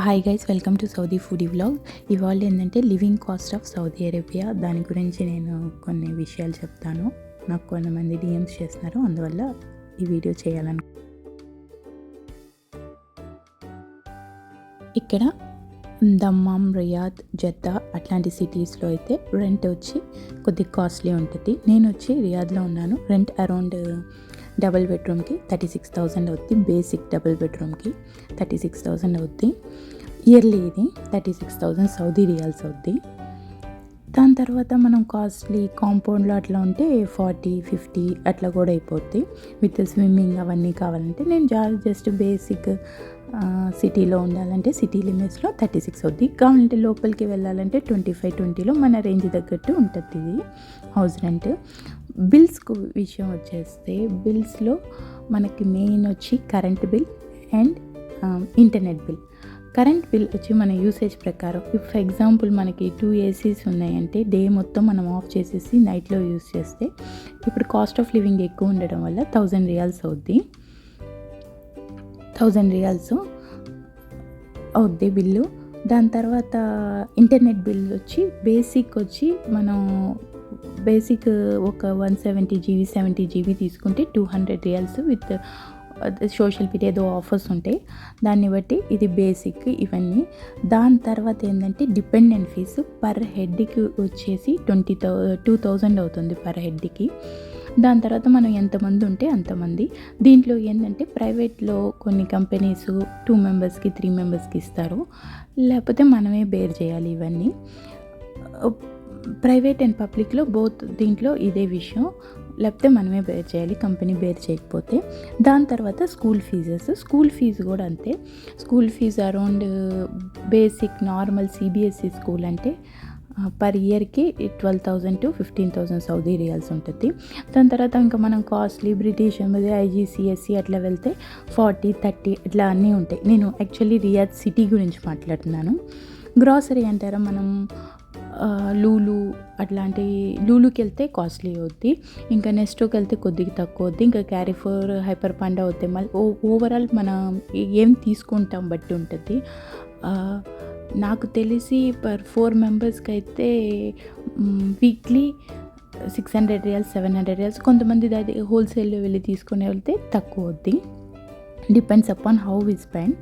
Hi guys, welcome to Saudi foodie vlog. ఇవాళ ఏంటంటే living cost of Saudi Arabia, దాని గురించి నేను కొన్ని విషయాలు చెప్తాను. నాకు కొంతమంది డిఎమ్స్ చేస్తున్నారు, అందువల్ల ఈ వీడియో చేయాలను. ఇక్కడ దమ్మాం, రియాద్, జద్దా అట్లాంటి సిటీస్లో అయితే రెంట్ వచ్చి కొద్దిగా కాస్ట్లీ ఉంటుంది. నేను వచ్చి రియాద్లో ఉన్నాను. రెంట్ అరౌండ్ డబుల్ బెడ్రూమ్కి 36,000 అవుద్ది. బేసిక్ డబుల్ బెడ్రూమ్కి 36,000 అవుద్ది. ఇయర్లీ ఇది 36,000 సౌదీ రియాల్స్ అవుద్ది. దాని తర్వాత మనం కాస్ట్లీ కాంపౌండ్లో అట్లా ఉంటే 40-50 అట్లా కూడా అయిపోద్ది. విత్ స్విమ్మింగ్ అవన్నీ కావాలంటే నేను జస్ట్ బేసిక్ సిటీలో ఉండాలంటే సిటీ లిమిట్స్లో 36 అవుద్ది. కావాలంటే లోపలికి వెళ్ళాలంటే 25-20లో మన రేంజ్ తగ్గట్టు ఉంటుంది ఇది హౌస్ రెంట్. బిల్స్కు విషయం వచ్చేస్తే బిల్స్లో మనకి మెయిన్ వచ్చి current bill and internet bill. Current bill వచ్చి మన యూసేజ్ ప్రకారం, ఫర్ ఎగ్జాంపుల్ మనకి 2 ఏసీస్ ఉన్నాయంటే డే మొత్తం మనం ఆఫ్ చేసేసి నైట్లో యూస్ చేస్తే ఇప్పుడు కాస్ట్ ఆఫ్ లివింగ్ ఎక్కువ ఉండడం వల్ల 1000 రియాల్స్ అవుద్ది. 1000 రియాల్స్ అవుద్ది బిల్లు. దాని తర్వాత ఇంటర్నెట్ బిల్ వచ్చి బేసిక్ వచ్చి మనం బేసిక్ ఒక 170 GB 70 GB తీసుకుంటే 200 రియాల్స్ విత్ సోషల్ మీడియా ఏదో ఆఫర్స్ ఉంటాయి, దాన్ని బట్టి ఇది బేసిక్ ఇవన్నీ. దాని తర్వాత ఏంటంటే డిపెండెంట్ ఫీజు పర్ హెడ్కి వచ్చేసి 2,000 అవుతుంది పర్ హెడ్కి. దాని తర్వాత మనం ఎంతమంది ఉంటే అంతమంది. దీంట్లో ఏంటంటే ప్రైవేట్లో కొన్ని కంపెనీస్ 2 మెంబర్స్కి 3 మెంబర్స్కి ఇస్తారు, లేకపోతే మనమే బేర్ చేయాలి ఇవన్నీ. ప్రైవేట్ అండ్ పబ్లిక్లో బోత్ దీంట్లో ఇదే విషయం, లేకపోతే మనమే బేర్ చేయాలి కంపెనీ బేర్ చేయకపోతే. దాని తర్వాత స్కూల్ ఫీజు కూడా అంతే. School fees around basic normal CBSE school అంటే పర్ ఇయర్కి 12,000 to 15,000 సౌదీ రియాల్స్ ఉంటుంది. దాని తర్వాత ఇంకా మనం కాస్ట్లీ బ్రిటిష్ ఐజీసీఎస్సీ అట్లా వెళ్తే 40-30 ఇట్లా అన్నీ ఉంటాయి. నేను యాక్చువల్లీ రియాద్ సిటీ గురించి మాట్లాడుతున్నాను. గ్రాసరీ అంటారా, మనం లూలు అట్లాంటి లూలుకి వెళ్తే కాస్ట్లీ అవుద్ది, ఇంకా నెస్టోకి వెళ్తే కొద్దిగా తక్కువ అవుద్ది, ఇంకా క్యారిఫోర్ హైపర్ పాండా అవుతాయి. మళ్ళీ ఓవరాల్ మనం ఏం తీసుకుంటాం బట్టి ఉంటుంది. నాకు తెలిసి పర్ 4 మెంబర్స్కి అయితే వీక్లీ 600 రియాల్స్ 700 రియాల్స్. కొంతమంది అది హోల్సేల్లో వెళ్ళి తీసుకుని వెళ్తే తక్కువ అవుద్ది. Depends upon how we spend.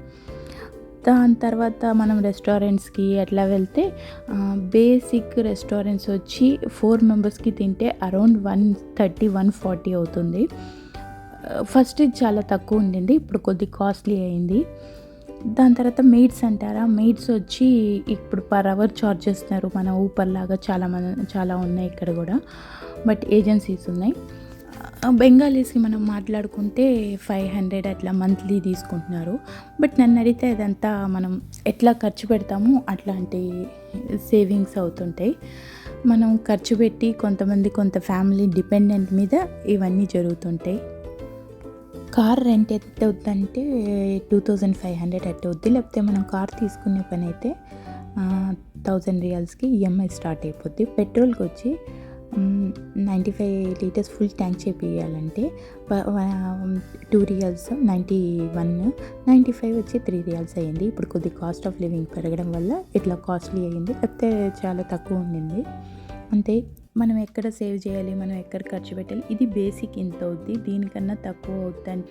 దాని తర్వాత మనం రెస్టారెంట్స్కి అట్లా వెళ్తే బేసిక్ రెస్టారెంట్స్ వచ్చి 4 మెంబర్స్కి తింటే అరౌండ్ 130-140 అవుతుంది. ఫస్ట్ ఇది చాలా తక్కువ ఉండింది, ఇప్పుడు కొద్దిగా కాస్ట్లీ అయింది. దాని తర్వాత మెయిడ్స్ అంటారా, మెయిడ్స్ వచ్చి ఇప్పుడు పర్ అవర్ చార్జ్ చేస్తున్నారు. మన ఊపర్ లాగా చాలా ఉన్నాయి ఇక్కడ కూడా, బట్ ఏజెన్సీస్ ఉన్నాయి. బెంగాలీస్కి మనం మాట్లాడుకుంటే 500 అట్లా మంత్లీ తీసుకుంటున్నారు. బట్ నన్ను అడిగితే అదంతా మనం ఎట్లా ఖర్చు పెడతామో అట్లాంటి సేవింగ్స్ అవుతుంటాయి. మనం ఖర్చు పెట్టి కొంత ఫ్యామిలీ డిపెండెంట్ మీద ఇవన్నీ జరుగుతుంటాయి. కార్ రెంట్ ఎంత అవుతుందంటే 2,500 అట్ట అవుద్ది. లేకపోతే మనం కార్ తీసుకునే పని అయితే 1000 రియాల్స్కి ఈఎంఐ స్టార్ట్ అయిపోద్ది. పెట్రోల్కి వచ్చి 95 లీటర్స్ ఫుల్ ట్యాంక్ చేపియాలంటే 2 రియాల్స్ 95 వచ్చి 3 రియాల్స్ అయ్యింది. ఇప్పుడు కొద్ది కాస్ట్ ఆఫ్ లివింగ్ పెరగడం వల్ల ఇట్లా కాస్ట్లీ అయ్యింది, లేకపోతే చాలా తక్కువ ఉండింది. అంతే, మనం ఎక్కడ సేవ్ చేయాలి, మనం ఎక్కడ ఖర్చు పెట్టాలి, ఇది బేసిక్ ఇంత అవుద్ది, దీనికన్నా తక్కువ అవుతుంది,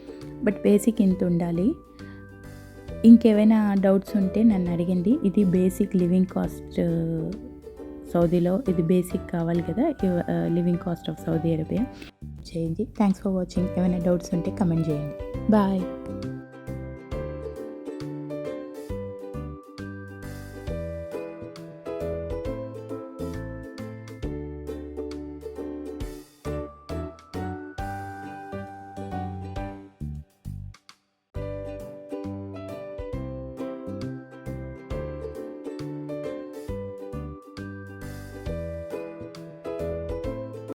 బట్ బేసిక్ ఇంత ఉండాలి. ఇంకేమైనా డౌట్స్ ఉంటే నన్ను అడిగండి. ఇది బేసిక్ లివింగ్ కాస్ట్ సౌదీలో, ఇది బేసిక్ కావాలి కదా living cost of Saudi Arabia చేయండి. Thanks for watching. ఏమైనా డౌట్స్ ఉంటే కమెంట్ చేయండి. బాయ్.